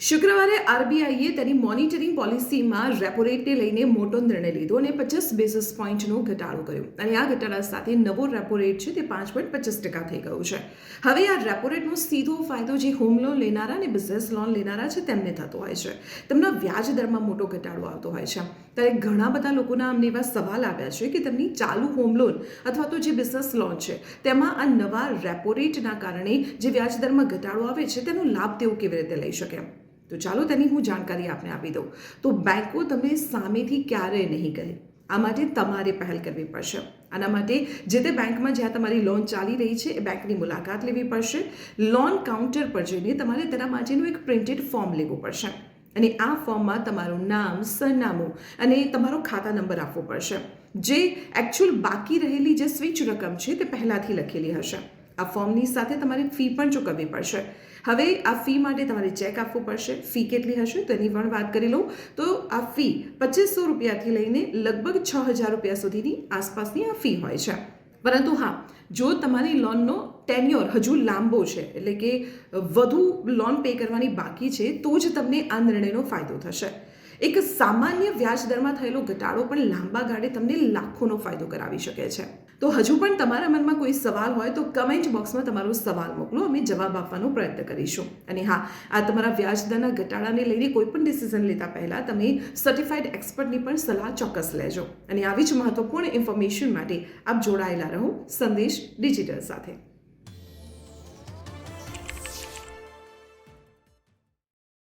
શુક્રવારે આરબીઆઈએ તેની monitoring પોલિસીમાં repo રેટને લઈને મોટો નિર્ણય લીધો અને 50 બેઝિસ પોઈન્ટનો ઘટાડો કર્યો અને આ ઘટાડા સાથે નવો રેપો રેટ છે તે 5.25% થઈ ગયો છે. હવે આ રેપો રેટનો સીધો ફાયદો જે હોમ લોન લેનારા અને બિઝનેસ લોન લેનારા છે તેમને થતો હોય છે. તેમના વ્યાજ દરમાં મોટો ઘટાડો આવતો હોય છે. ત્યારે ઘણા બધા લોકોના અમને એવા સવાલ આવ્યા છે કે તેમની ચાલુ હોમ લોન અથવા તો જે બિઝનેસ લોન છે તેમાં આ નવા રેપો રેટના કારણે જે વ્યાજ દરમાં ઘટાડો આવે છે તેનો લાભ તેઓ કેવી રીતે લઈ શકે. તો ચાલો તેની હું જાણકારી આપને આપી દઉં. તો બેંકો તમને સામેથી ક્યારેય નહીં કહે. આ માટે તમારે પહેલ કરવી પડશે. આના માટે જે તે બેંકમાં જ્યાં તમારી લોન ચાલી રહી છે એ બેંકની મુલાકાત લેવી પડશે. લોન કાઉન્ટર પર જઈને તમારે તેના માટેનું એક પ્રિન્ટેડ ફોર્મ લેવું પડશે અને આ ફોર્મમાં તમારું નામ, સરનામું અને તમારો ખાતા નંબર આપવો પડશે. જે એકચ્યુઅલ બાકી રહેલી જે સ્વિચ રકમ છે તે પહેલાંથી લખેલી હશે. આ ફોર્મની સાથે તમારે ફી પણ ચૂકવવી પડશે. હવે આ ફી માટે તમારે ચેક આપવો પડશે. ફી કેટલી હશે તેની પણ વાત કરી લઉં તો આ ફી 2500 રૂપિયાથી લઈને લગભગ 6000 રૂપિયા સુધીની આસપાસની આ ફી હોય છે. પરંતુ હા, જો તમારી લોનનો ટેન્યોર હજુ લાંબો છે એટલે કે વધુ લોન પે કરવાની બાકી છે તો જ તમને આ નિર્ણયનો ફાયદો થશે. એક સામાન્ય વ્યાજ દરમાં થયેલો ઘટાડો પણ લાંબા ગાળે તમને લાખોનો ફાયદો કરાવી શકે છે. તો હજુ પણ તમારા મનમાં કોઈ સવાલ હોય તો કમેન્ટ બોક્સમાં તમારો સવાલ મોકલો, અમે જવાબ આપવાનો પ્રયત્ન કરીશું. અને હા, આ તમારા વ્યાજ દરના ઘટાડાને લઈને કોઈ પણ ડિસિઝન લેતા પહેલાં તમે સર્ટિફાઈડ એક્સપર્ટની પણ સલાહ ચોક્કસ લેજો. અને આવી જ મહત્વપૂર્ણ ઇન્ફોર્મેશન માટે આપ જોડાયેલા રહો સંદેશ ડિજિટલ સાથે.